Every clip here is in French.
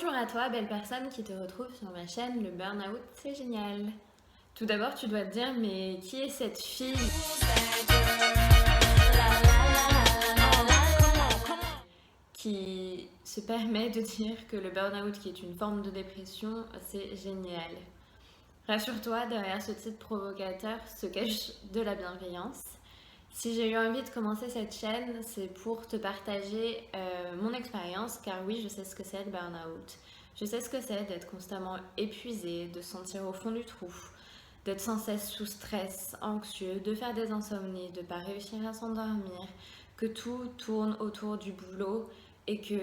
Bonjour à toi, belle personne qui te retrouve sur ma chaîne Le Burnout, c'est génial. Tout d'abord, tu dois te dire, mais qui est cette fille qui se permet de dire que le burn-out, qui est une forme de dépression, c'est génial. Rassure-toi, derrière ce titre provocateur se cache de la bienveillance. Si j'ai eu envie de commencer cette chaîne, c'est pour te partager mon expérience, car oui, je sais ce que c'est le burn-out. Je sais ce que c'est d'être constamment épuisé, de se sentir au fond du trou, d'être sans cesse sous stress, anxieux, de faire des insomnies, de ne pas réussir à s'endormir, que tout tourne autour du boulot et que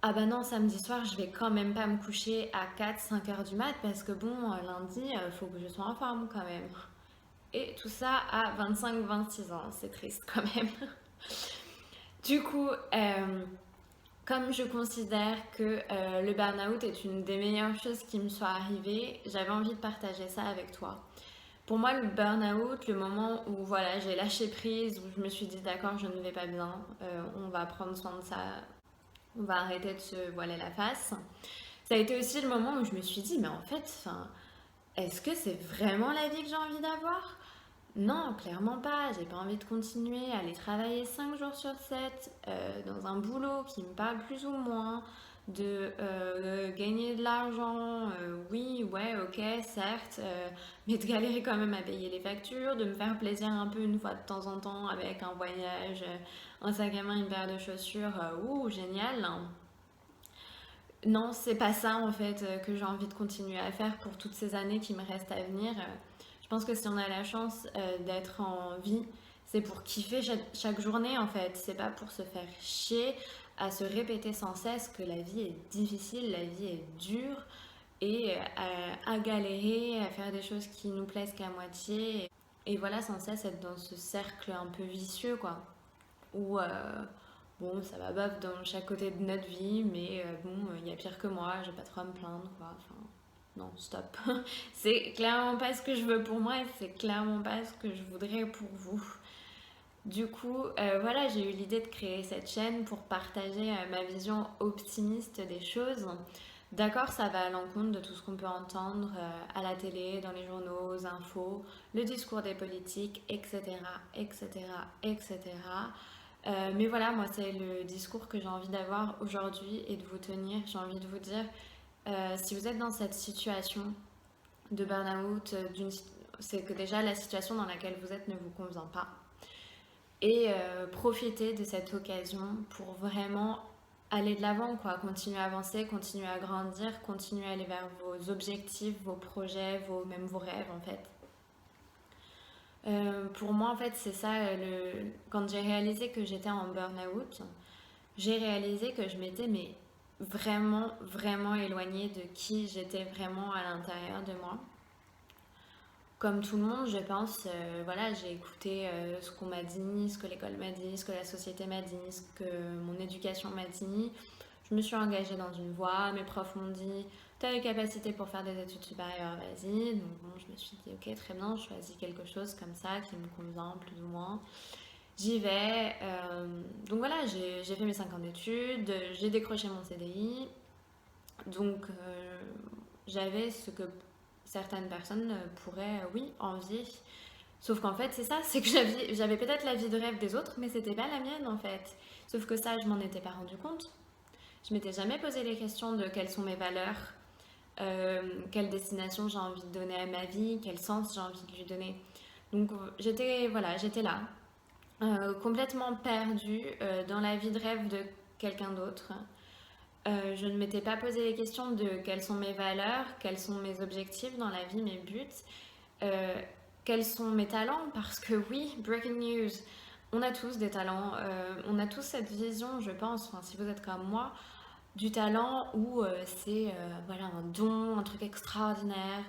ah bah non, samedi soir, je vais quand même pas me coucher à 4-5 heures du mat parce que bon, lundi, faut que je sois en forme quand même. Et tout ça à 25-26 ans, c'est triste quand même. Du coup, comme je considère que le burn-out est une des meilleures choses qui me soit arrivée, j'avais envie de partager ça avec toi. Pour moi, le burn-out, le moment où voilà, j'ai lâché prise, où je me suis dit d'accord, je ne vais pas bien, on va prendre soin de ça, on va arrêter de se voiler la face. Ça a été aussi le moment où je me suis dit, mais en fait, est-ce que c'est vraiment la vie que j'ai envie d'avoir? Non, clairement pas. J'ai pas envie de continuer à aller travailler 5 jours sur 7 dans un boulot qui me parle plus ou moins, de gagner de l'argent, oui, ouais, ok, certes, mais de galérer quand même à payer les factures, de me faire plaisir un peu une fois de temps en temps avec un voyage, un sac à main, une paire de chaussures, ouh, génial. Non, c'est pas ça en fait que j'ai envie de continuer à faire pour toutes ces années qui me restent à venir. Je pense que si on a la chance d'être en vie, c'est pour kiffer chaque journée en fait. C'est pas pour se faire chier à se répéter sans cesse que la vie est difficile, la vie est dure et à galérer, à faire des choses qui nous plaisent qu'à moitié. Et voilà, sans cesse être dans ce cercle un peu vicieux quoi. Où bon, ça va baf dans chaque côté de notre vie, mais bon, il y a pire que moi, j'ai pas trop à me plaindre quoi. Enfin, non, stop. C'est clairement pas ce que je veux pour moi et c'est clairement pas ce que je voudrais pour vous. Du coup, voilà, j'ai eu l'idée de créer cette chaîne pour partager ma vision optimiste des choses. D'accord, ça va à l'encontre de tout ce qu'on peut entendre à la télé, dans les journaux, aux infos, le discours des politiques, etc., etc., etc. Mais voilà, moi, c'est le discours que j'ai envie d'avoir aujourd'hui et de vous tenir. J'ai envie de vous dire, si vous êtes dans cette situation de burn-out, c'est que déjà la situation dans laquelle vous êtes ne vous convient pas. Et profitez de cette occasion pour vraiment aller de l'avant, quoi. Continuer à avancer, continuer à grandir, continuer à aller vers vos objectifs, vos projets, même vos rêves, en fait. Pour moi, en fait, c'est ça, quand j'ai réalisé que j'étais en burn-out, j'ai réalisé que je m'étais mais vraiment, vraiment éloignée de qui j'étais vraiment à l'intérieur de moi. Comme tout le monde, je pense, voilà, j'ai écouté ce qu'on m'a dit, ce que l'école m'a dit, ce que la société m'a dit, ce que mon éducation m'a dit. Je me suis engagée dans une voie, mes profs m'ont dit, tu as les capacités pour faire des études supérieures, vas-y. Donc bon, je me suis dit, ok, très bien, je choisis quelque chose comme ça qui me convient plus ou moins. J'y vais. Donc voilà, j'ai fait mes 5 ans d'études, j'ai décroché mon CDI. Donc j'avais ce que certaines personnes pourraient, oui, envier. Sauf qu'en fait, c'est ça, c'est que j'avais peut-être la vie de rêve des autres, mais c'était pas la mienne en fait. Sauf que ça, je m'en étais pas rendu compte. Je m'étais jamais posé les questions de quelles sont mes valeurs, quelle destination j'ai envie de donner à ma vie, quel sens j'ai envie de lui donner. Donc j'étais là, complètement perdue dans la vie de rêve de quelqu'un d'autre. Je ne m'étais pas posé les questions de quelles sont mes valeurs, quels sont mes objectifs dans la vie, mes buts, euh, quels sont mes talents, parce que oui, breaking news, on a tous des talents, on a tous cette vision, je pense, enfin, si vous êtes comme moi, du talent où c'est voilà, un don, un truc extraordinaire,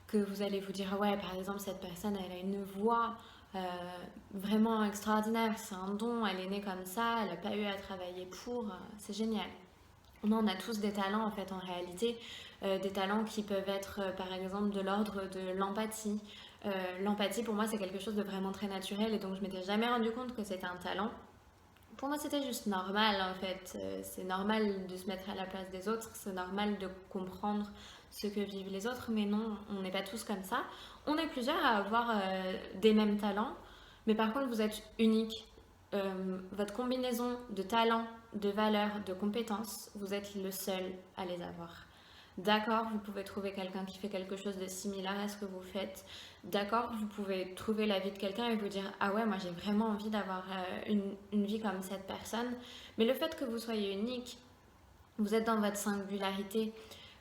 que vous allez vous dire, ouais, par exemple, cette personne, elle a une voix euh, vraiment extraordinaire, c'est un don, elle est née comme ça, elle n'a pas eu à travailler pour, c'est génial. Non, on a tous des talents en fait en réalité, des talents qui peuvent être par exemple de l'ordre de l'empathie. L'empathie pour moi c'est quelque chose de vraiment très naturel et donc je m'étais jamais rendu compte que c'était un talent pour moi, c'était juste normal en fait. C'est normal de se mettre à la place des autres, c'est normal de comprendre ce que vivent les autres, mais non, on n'est pas tous comme ça. On est plusieurs à avoir des mêmes talents, mais par contre, vous êtes unique. Votre combinaison de talents, de valeurs, de compétences, vous êtes le seul à les avoir. D'accord, vous pouvez trouver quelqu'un qui fait quelque chose de similaire à ce que vous faites. D'accord, vous pouvez trouver la vie de quelqu'un et vous dire ah ouais, moi j'ai vraiment envie d'avoir une vie comme cette personne. Mais le fait que vous soyez unique, vous êtes dans votre singularité.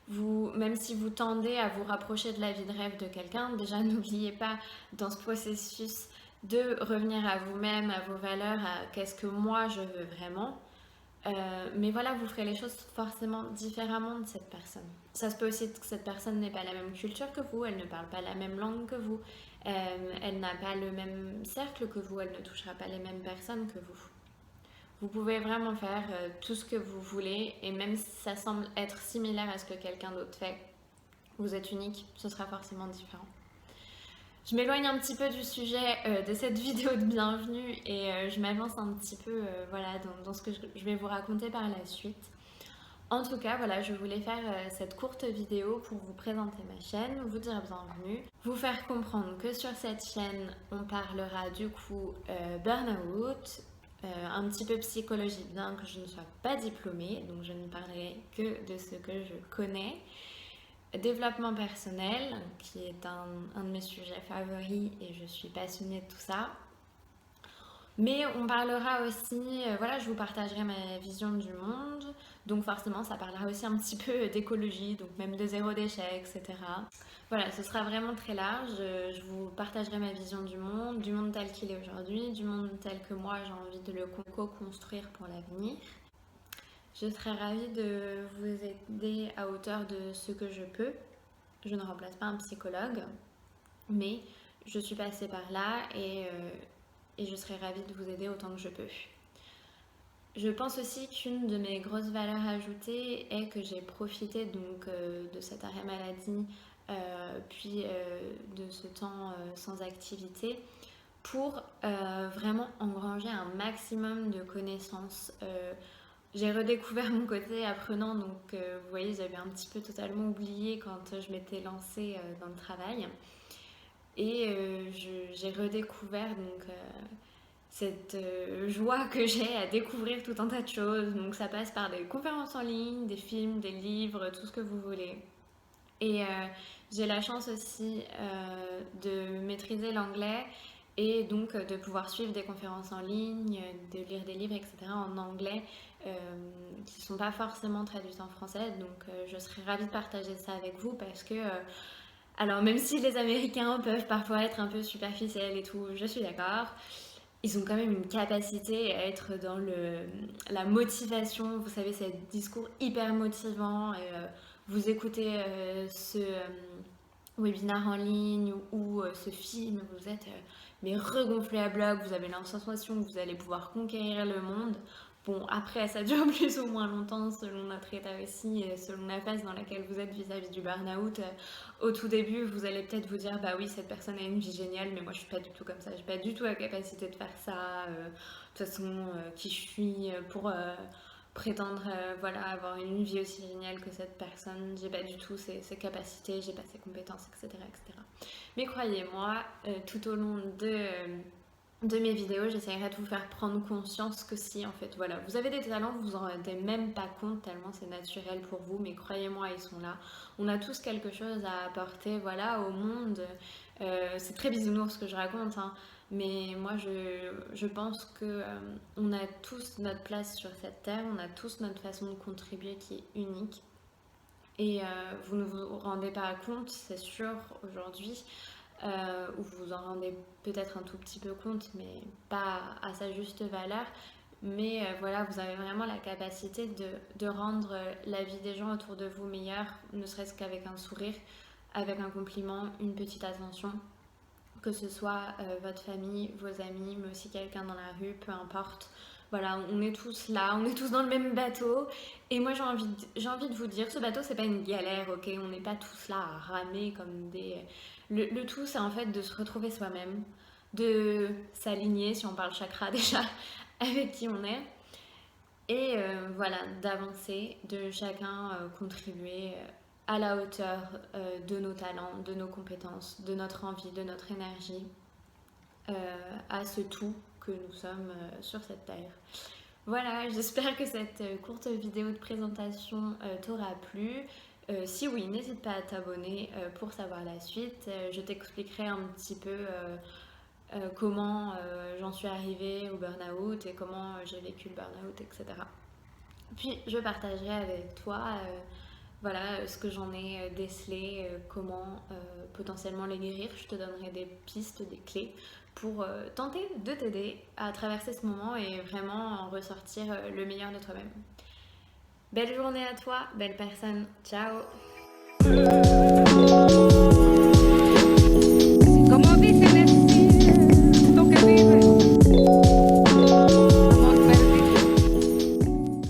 Vous, même si vous tendez à vous rapprocher de la vie de rêve de quelqu'un, déjà n'oubliez pas dans ce processus de revenir à vous-même, à vos valeurs, à qu'est-ce que moi je veux vraiment. Mais voilà, vous ferez les choses forcément différemment de cette personne. Ça se peut aussi que cette personne n'ait pas la même culture que vous, elle ne parle pas la même langue que vous, elle n'a pas le même cercle que vous, elle ne touchera pas les mêmes personnes que vous. Vous pouvez vraiment faire tout ce que vous voulez et même si ça semble être similaire à ce que quelqu'un d'autre fait, vous êtes unique, ce sera forcément différent. Je m'éloigne un petit peu du sujet de cette vidéo de bienvenue et je m'avance un petit peu voilà, dans ce que je vais vous raconter par la suite. En tout cas, voilà, je voulais faire cette courte vidéo pour vous présenter ma chaîne, vous dire bienvenue, vous faire comprendre que sur cette chaîne, on parlera du coup burn-out, un petit peu psychologie, bien que je ne sois pas diplômée, donc je ne parlerai que de ce que je connais. Développement personnel, qui est un de mes sujets favoris et je suis passionnée de tout ça. Mais on parlera aussi, voilà, je vous partagerai ma vision du monde, donc forcément ça parlera aussi un petit peu d'écologie, donc même de zéro déchet, etc. Voilà, ce sera vraiment très large, je vous partagerai ma vision du monde tel qu'il est aujourd'hui, du monde tel que moi j'ai envie de le co-construire pour l'avenir. Je serais ravie de vous aider à hauteur de ce que je peux. Je ne remplace pas un psychologue, mais je suis passée par là et je serais ravie de vous aider autant que je peux. Je pense aussi qu'une de mes grosses valeurs ajoutées est que j'ai profité donc de cet arrêt maladie puis de ce temps sans activité pour vraiment engranger un maximum de connaissances. J'ai redécouvert mon côté apprenant, donc vous voyez, j'avais un petit peu totalement oublié quand je m'étais lancée dans le travail. Et j'ai redécouvert donc cette joie que j'ai à découvrir tout un tas de choses. Donc ça passe par des conférences en ligne, des films, des livres, tout ce que vous voulez. Et j'ai la chance aussi de maîtriser l'anglais et donc de pouvoir suivre des conférences en ligne, de lire des livres, etc. en anglais qui ne sont pas forcément traduites en français. Donc je serais ravie de partager ça avec vous parce que, alors même si les Américains peuvent parfois être un peu superficiels et tout, je suis d'accord, ils ont quand même une capacité à être dans la motivation. Vous savez, c'est un discours hyper motivant. Et, vous écoutez ce webinaire en ligne ou ce film, vous êtes mais regonflé à bloc, vous avez l'impression que vous allez pouvoir conquérir le monde. Bon, après, ça dure plus ou moins longtemps selon notre état aussi et selon la phase dans laquelle vous êtes vis-à-vis du burn-out. Au tout début, vous allez peut-être vous dire, bah oui, cette personne a une vie géniale, mais moi je suis pas du tout comme ça, j'ai pas du tout la capacité de faire ça. De toute façon, qui je suis pour prétendre voilà, avoir une vie aussi géniale que cette personne, j'ai pas du tout ses capacités, j'ai pas ses compétences, etc. etc. Mais croyez-moi, tout au long de mes vidéos, j'essaierai de vous faire prendre conscience que si, en fait, voilà, vous avez des talents, vous en rendez même pas compte tellement c'est naturel pour vous, mais croyez-moi, ils sont là. On a tous quelque chose à apporter, voilà, au monde. C'est très bisounours ce que je raconte, hein, mais moi, je pense que on a tous notre place sur cette terre, on a tous notre façon de contribuer qui est unique. Et vous ne vous rendez pas compte, c'est sûr, aujourd'hui, où vous vous en rendez peut-être un tout petit peu compte, mais pas à sa juste valeur. Mais voilà, vous avez vraiment la capacité de rendre la vie des gens autour de vous meilleure, ne serait-ce qu'avec un sourire, avec un compliment, une petite attention, que ce soit votre famille, vos amis, mais aussi quelqu'un dans la rue, peu importe. Voilà, on est tous là, on est tous dans le même bateau. Et moi, j'ai envie de vous dire, ce bateau, c'est pas une galère, ok? On n'est pas tous là à ramer comme des... Le tout, c'est en fait de se retrouver soi-même, de s'aligner, si on parle chakra déjà, avec qui on est. Et voilà, d'avancer, de chacun contribuer à la hauteur de nos talents, de nos compétences, de notre envie, de notre énergie, à ce tout que nous sommes sur cette terre. Voilà, j'espère que cette courte vidéo de présentation t'aura plu. Si oui, n'hésite pas à t'abonner pour savoir la suite. Je t'expliquerai un petit peu comment j'en suis arrivée au burn-out et comment j'ai vécu le burn-out, etc. Puis je partagerai avec toi voilà, ce que j'en ai décelé, comment potentiellement les guérir. Je te donnerai des pistes, des clés pour tenter de t'aider à traverser ce moment et vraiment en ressortir le meilleur de toi-même. Belle journée à toi, belle personne. Ciao!